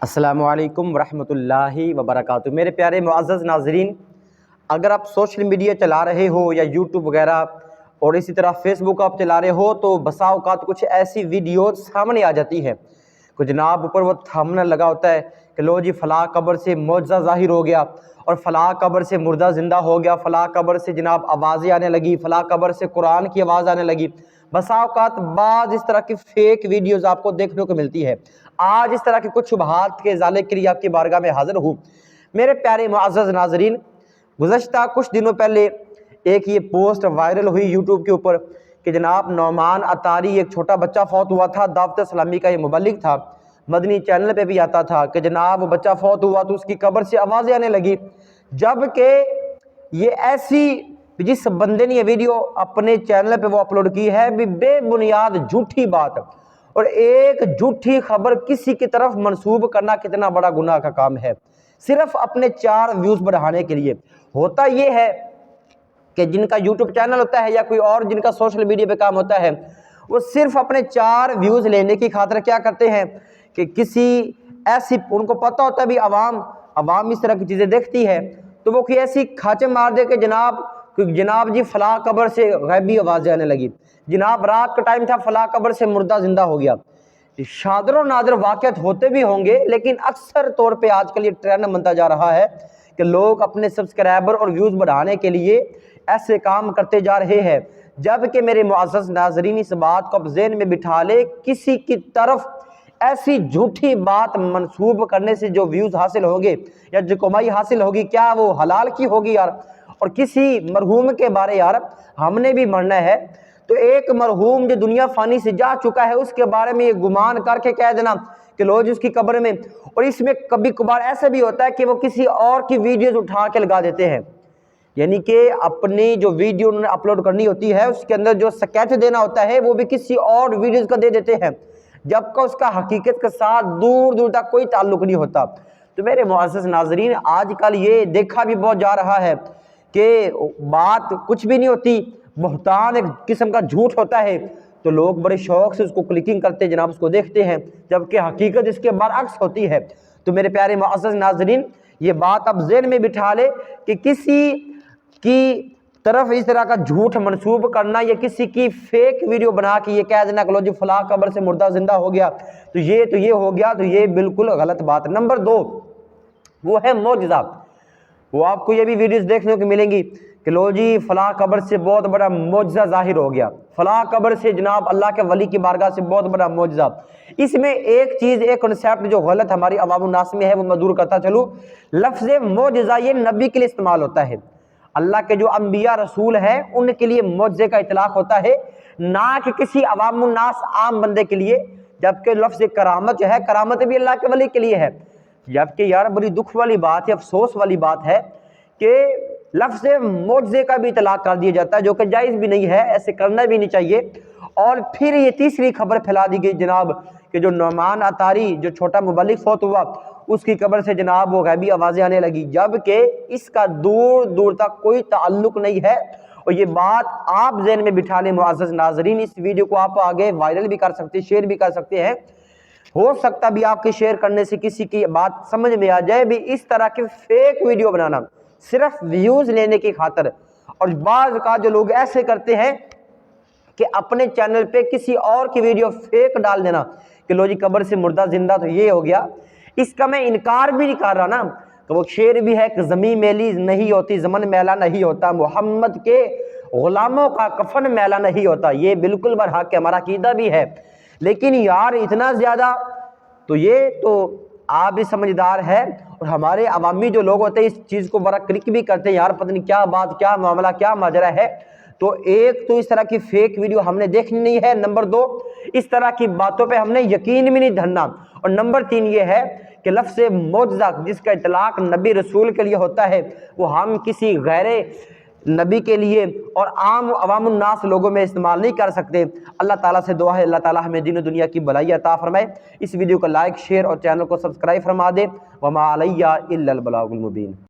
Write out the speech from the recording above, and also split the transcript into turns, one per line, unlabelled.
السلام علیکم ورحمۃ اللہ وبرکاتہ۔ میرے پیارے معزز ناظرین، اگر آپ سوشل میڈیا چلا رہے ہو یا یوٹیوب وغیرہ اور اسی طرح فیس بک آپ چلا رہے ہو تو بسا اوقات کچھ ایسی ویڈیوز سامنے آ جاتی ہے کہ جناب اوپر وہ تھمبنیل لگا ہوتا ہے کہ لو جی فلاں قبر سے معجزہ ظاہر ہو گیا اور فلاں قبر سے مردہ زندہ ہو گیا، فلاں قبر سے جناب آوازیں آنے لگی، فلاں قبر سے قرآن کی آواز آنے لگی۔ بسا اوقات بعض اس طرح کی فیک ویڈیوز آپ کو دیکھنے کو ملتی ہے۔ آج اس طرح کی کچھ شبہات کے ازالے کے لیے آپ کی بارگاہ میں حاضر ہوں۔ میرے پیارے معزز ناظرین، گزشتہ کچھ دنوں پہلے ایک یہ پوسٹ وائرل ہوئی یوٹیوب کے اوپر کہ جناب نعمان عطاری، ایک چھوٹا بچہ فوت ہوا تھا، دعوت اسلامی کا یہ مبلغ تھا، مدنی چینل پہ بھی آتا تھا کہ جناب وہ بچہ فوت ہوا تو اس کی قبر سے آوازیں آنے لگی، جبکہ یہ ایسی جس بندے نے یہ ویڈیو اپنے چینل پہ وہ اپلوڈ کی ہے بھی بے بنیاد جھوٹی بات اور ایک جھوٹی خبر کسی کی طرف منسوب کرنا کتنا بڑا گناہ کا کام ہے، صرف اپنے 4 ویوز بڑھانے کے لیے۔ ہوتا یہ ہے کہ جن کا یوٹیوب چینل ہوتا ہے یا کوئی اور جن کا سوشل میڈیا پہ کام ہوتا ہے، وہ صرف اپنے 4 ویوز لینے کی خاطر کیا کرتے ہیں کہ کسی ایسی، ان کو پتہ ہوتا ہے بھی عوام اس طرح کی چیزیں دیکھتی ہے تو وہ کوئی ایسی کھاچے مار دے کہ جناب جی فلاں قبر سے غیبی آوازیں آنے لگی، جناب رات کا ٹائم تھا فلاں قبر سے مردہ زندہ ہو گیا۔ شادر و نادر واقعات ہوتے بھی ہوں گے، لیکن اکثر طور پہ آج کل یہ ٹرینڈ بنتا جا رہا ہے کہ لوگ اپنے سبسکرائبر اور ویوز بڑھانے کے لیے ایسے کام کرتے جا رہے ہیں، جبکہ میرے معزز ناظرین اس بات کو اب ذہن میں بٹھا لے، کسی کی طرف ایسی جھوٹی بات منسوب کرنے سے جو ویوز حاصل ہوں گے یا جو کمائی حاصل ہوگی، کیا وہ حلال کی ہوگی یار؟ اور کسی مرحوم کے بارے یار ہم نے بھی مرنا ہے تو ایک مرحوم جو دنیا فانی سے جا چکا ہے اس کے بارے میں یہ گمان کر کے کہہ دینا کہ لو جی اس کی قبر میں، اور اس میں کبھی کبھار ایسا بھی ہوتا ہے کہ وہ کسی اور کی ویڈیوز اٹھا کے لگا دیتے ہیں، یعنی کہ اپنی جو ویڈیو انہوں نے اپلوڈ کرنی ہوتی ہے اس کے اندر جو سکیچ دینا ہوتا ہے وہ بھی کسی اور ویڈیوز کا دے دیتے ہیں، جبکہ اس کا حقیقت کے ساتھ دور دور تک کوئی تعلق نہیں ہوتا۔ تو میرے معزز ناظرین، آج کل یہ دیکھا بھی بہت جا رہا ہے کہ بات کچھ بھی نہیں ہوتی، بہتان ایک قسم کا جھوٹ ہوتا ہے تو لوگ بڑے شوق سے اس کو کلکنگ کرتے جناب اس کو دیکھتے ہیں، جبکہ حقیقت اس کے برعکس ہوتی ہے۔ تو میرے پیارے معزز ناظرین، یہ بات اب ذہن میں بٹھا لے کہ کسی کی طرف اس طرح کا جھوٹ منسوب کرنا یا کسی کی فیک ویڈیو بنا کے یہ کہہ دینا کہ لو جی فلاں قبر سے مردہ زندہ ہو گیا تو یہ ہو گیا، تو یہ بالکل غلط بات۔ نمبر 2 وہ ہے معجزہ۔ وہ آپ کو یہ بھی ویڈیوز دیکھنے کو ملیں گی کہ لو جی فلاں قبر سے بہت بڑا معجزہ ظاہر ہو گیا، فلاں قبر سے جناب اللہ کے ولی کی بارگاہ سے بہت بڑا معجزہ۔ اس میں ایک چیز، ایک کنسیپٹ جو غلط ہماری عوام الناس میں ہے وہ میں دور کرتا چلوں۔ لفظ معجزہ یہ نبی کے لیے استعمال ہوتا ہے، اللہ کے جو انبیاء رسول ہیں ان کے لیے معجزے کا اطلاق ہوتا ہے، نہ کہ کسی عوام الناس عام بندے کے لیے، جبکہ لفظ کرامت جو ہے، کرامت بھی اللہ کے ولی کے لیے ہے۔ جبکہ یار بڑی دکھ والی بات ہے، افسوس والی بات ہے کہ لفظ معجزے کا بھی اطلاق کر دیا جاتا ہے، جو کہ جائز بھی نہیں ہے، ایسے کرنا بھی نہیں چاہیے۔ اور پھر یہ تیسری خبر پھیلا دی گئی جناب کہ جو نعمان عطاری جو چھوٹا مبلغ فوت ہوا اس کی قبر سے جناب وہ غیبی آوازیں آنے لگی، جبکہ اس کا دور دور تک کوئی تعلق نہیں ہے۔ اور یہ بات آپ ذہن میں بٹھا لیں معزز ناظرین، اس ویڈیو کو آپ آگے وائرل بھی کر سکتے ہیں، شیئر بھی کر سکتے ہیں، ہو سکتا بھی آپ کے شیئر کرنے سے کسی کی بات سمجھ میں آ جائے بھی۔ اس طرح کی فیک ویڈیو بنانا صرف ویوز لینے کی خاطر، اور بعض کا جو لوگ ایسے کرتے ہیں کہ اپنے چینل پہ کسی اور کی ویڈیو فیک ڈال دینا کہ لو جی قبر سے مردہ زندہ تو یہ ہو گیا، اس کا میں انکار بھی نہیں کر رہا نا، کہ وہ شعر بھی ہے کہ زمین میلی نہیں ہوتی زمن میلا نہیں ہوتا، محمد کے غلاموں کا کفن میلا نہیں ہوتا، یہ بالکل برحق ہے، ہمارا عقیدہ بھی ہے، لیکن یار اتنا زیادہ تو یہ تو آپ بھی سمجھدار ہے، اور ہمارے عوامی جو لوگ ہوتے ہیں اس چیز کو بڑا کلک بھی کرتے ہیں، یار پتہ نہیں کیا بات، کیا معاملہ، کیا ماجرا ہے۔ تو ایک تو اس طرح کی فیک ویڈیو ہم نے دیکھنی نہیں ہے، نمبر 2 اس طرح کی باتوں پہ ہم نے یقین بھی نہیں دھرنا، اور نمبر 3 یہ ہے کہ لفظ معجزہ جس کا اطلاق نبی رسول کے لیے ہوتا ہے وہ ہم کسی غیر نبی کے لیے اور عام عوام الناس لوگوں میں استعمال نہیں کر سکتے۔ اللہ تعالیٰ سے دعا ہے اللہ تعالیٰ ہمیں دین و دنیا کی بھلائی عطا فرمائے۔ اس ویڈیو کو لائک، شیئر اور چینل کو سبسکرائب فرما دے۔ وما علیہ الا البلاغ المبین۔